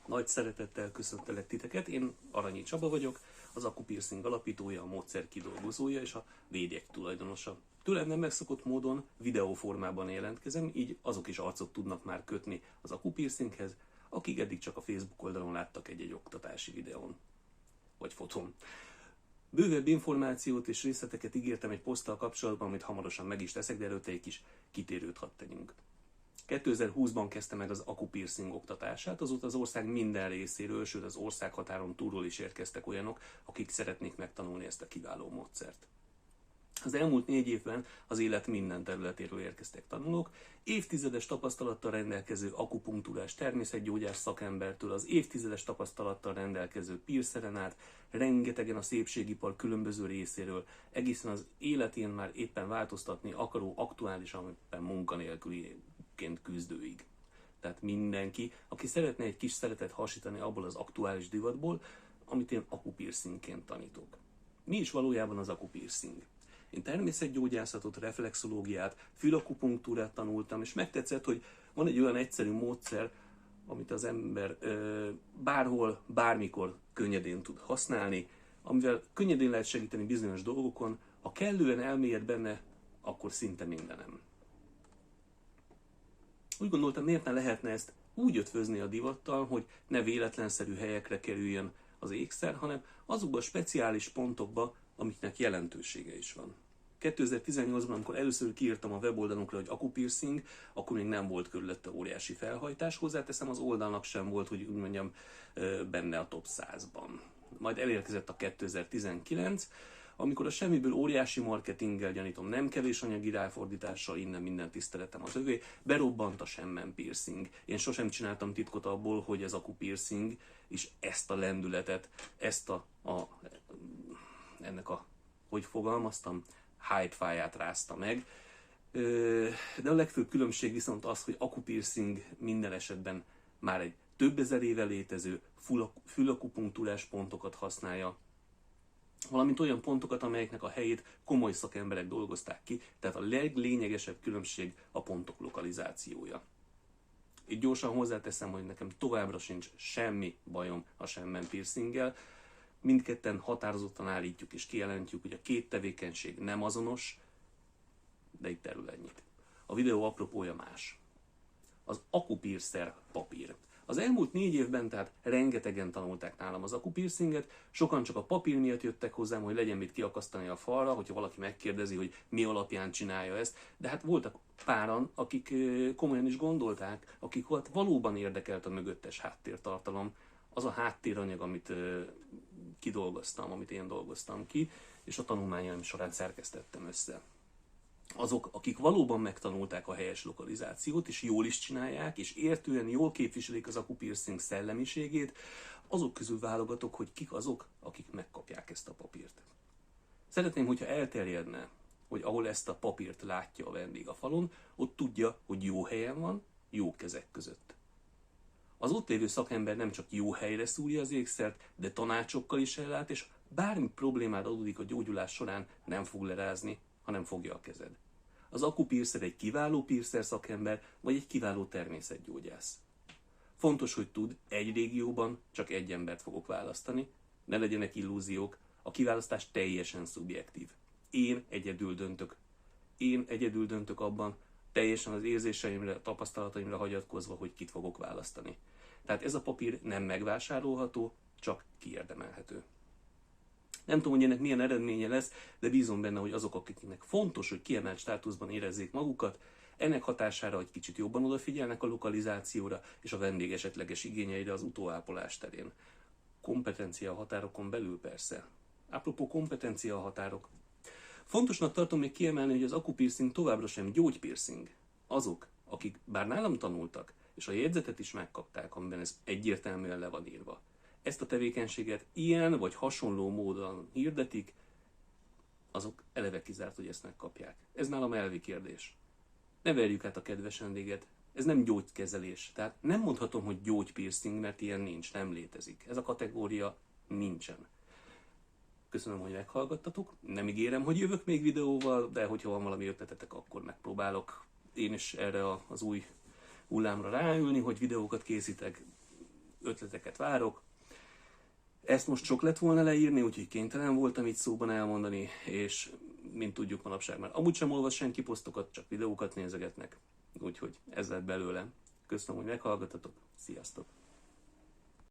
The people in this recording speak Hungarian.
Nagy szeretettel köszöntelek titeket, én Aranyi Csaba vagyok, az Akupiercing alapítója, a módszer kidolgozója és a védjegy tulajdonosa. Tőlem nem megszokott módon videóformában jelentkezem, így azok is arcot tudnak már kötni az Akupiercinghez, akik eddig csak a Facebook oldalon láttak egy-egy oktatási videón, vagy fotón. Bővebb információt és részleteket ígértem egy poszttal kapcsolatban, amit hamarosan meg is teszek, de előtte egy kis kitérőt hadd tegyünk. 2020-ban kezdte meg az Akupiercing oktatását, azóta az ország minden részéről, sőt az országhatáron túlról is érkeztek olyanok, akik szeretnék megtanulni ezt a kiváló módszert. Az elmúlt 4 évben az élet minden területéről érkeztek tanulók, évtizedes tapasztalattal rendelkező akupunktúrás természetgyógyás szakembertől az évtizedes tapasztalattal rendelkező pierceren át, rengetegen a szépségipar különböző részéről, egészen az életén már éppen változtatni akaró, aktuálisan éppen munkanélküliként küzdőig. Tehát mindenki, aki szeretne egy kis szeretet hasítani abból az aktuális divatból, amit én akupiercingként tanítok. Mi is valójában az akupiercing? Én természetgyógyászatot, reflexológiát, fülakupunktúrát tanultam, és megtetszett, hogy van egy olyan egyszerű módszer, amit az ember bárhol, bármikor könnyedén tud használni, amivel könnyedén lehet segíteni bizonyos dolgokon, ha kellően elmélyed benne, akkor szinte mindenem. Úgy gondoltam, miért ne lehetne ezt úgy ötvözni a divattal, hogy ne véletlenszerű helyekre kerüljön az ékszer, hanem azokba a speciális pontokba, amiknek jelentősége is van. 2018-ban, amikor először kiírtam a weboldalunkra, hogy Akupiercing, akkor még nem volt körülötte óriási felhajtás. Hozzáteszem, az oldalnak sem volt, hogy úgy mondjam, benne a top 100-ban. Majd elérkezett a 2019, amikor a semmiből óriási marketinggel, gyanítom nem kevés anyagi ráfordítással, innen minden tiszteletem az övé, berobbant a semmen piercing. Én sosem csináltam titkot abból, hogy ez Akupiercing, és ezt a lendületet, ennek a, hogy fogalmaztam, hype-fáját rázta meg. De a legfőbb különbség viszont az, hogy Akupiercing minden esetben már egy több ezer éve létező fülakupunktúrás pontokat használja, valamint olyan pontokat, amelyeknek a helyét komoly szakemberek dolgozták ki, tehát a leglényegesebb különbség a pontok lokalizációja. Itt gyorsan hozzáteszem, hogy nekem továbbra sincs semmi bajom a semmen piercinggel. Mindketten határozottan állítjuk és kijelentjük, hogy a két tevékenység nem azonos, de itt erről ennyit. A videó apropója más. Az akupiercer papír. Az elmúlt 4 évben tehát rengetegen tanulták nálam az akupiercinget, sokan csak a papír miatt jöttek hozzám, hogy legyen mit kiakasztani a falra, hogyha valaki megkérdezi, hogy mi alapján csinálja ezt, de hát voltak páran, akik komolyan is gondolták, akik valóban érdekelt a mögöttes háttértartalom, az a háttéranyag, amit kidolgoztam, amit én dolgoztam ki, és a tanulmányaim során szerkesztettem össze. Azok, akik valóban megtanulták a helyes lokalizációt, és jól is csinálják, és értően jól képviselik az akupiercing szellemiségét, azok közül válogatok, hogy kik azok, akik megkapják ezt a papírt. Szeretném, hogyha elterjedne, hogy ahol ezt a papírt látja a vendég a falon, ott tudja, hogy jó helyen van, jó kezek között. Az ott lévő szakember nem csak jó helyre szúrja az ékszert, de tanácsokkal is ellát, és bármi problémád adódik a gyógyulás során, nem fog lerázni, hanem fogja a kezed. Az akupiercer egy kiváló piercer szakember, vagy egy kiváló természetgyógyász. Fontos, hogy tudd, egy régióban csak egy embert fogok választani, ne legyenek illúziók, a kiválasztás teljesen szubjektív. Én egyedül döntök abban, teljesen az érzéseimre, a tapasztalataimra hagyatkozva, hogy kit fogok választani. Tehát ez a papír nem megvásárolható, csak kiérdemelhető. Nem tudom, hogy ennek milyen eredménye lesz, de bízom benne, hogy azok, akiknek fontos, hogy kiemelt státuszban érezzék magukat, ennek hatására egy kicsit jobban odafigyelnek a lokalizációra és a vendég esetleges igényeire az utóápolás terén. Kompetencia a határokon belül persze. Apropó kompetencia a határok. Fontosnak tartom még kiemelni, hogy az akupiercing továbbra sem gyógypiercing. Azok, akik bár nálam tanultak, és a jegyzetet is megkapták, amiben ez egyértelműen le van írva, ezt a tevékenységet ilyen vagy hasonló módon hirdetik, azok eleve kizárt, hogy ezt megkapják. Ez nálam elvi kérdés. Ne verjük át a kedves vendéget, ez nem gyógykezelés. Tehát nem mondhatom, hogy gyógypiercing, mert ilyen nincs, nem létezik. Ez a kategória nincsen. Köszönöm, hogy meghallgattatok. Nem ígérem, hogy jövök még videóval, de hogyha van valami ötletetek, akkor megpróbálok én is erre az új hullámra ráülni, hogy videókat készítek. ötleteket várok. Ezt most sok lett volna leírni, úgyhogy kénytelen voltam itt szóban elmondani, és mint tudjuk manapság már amúgy sem olvas senki posztokat, csak videókat nézegetnek. Úgyhogy ez lett belőle. Köszönöm, hogy meghallgattatok. Sziasztok!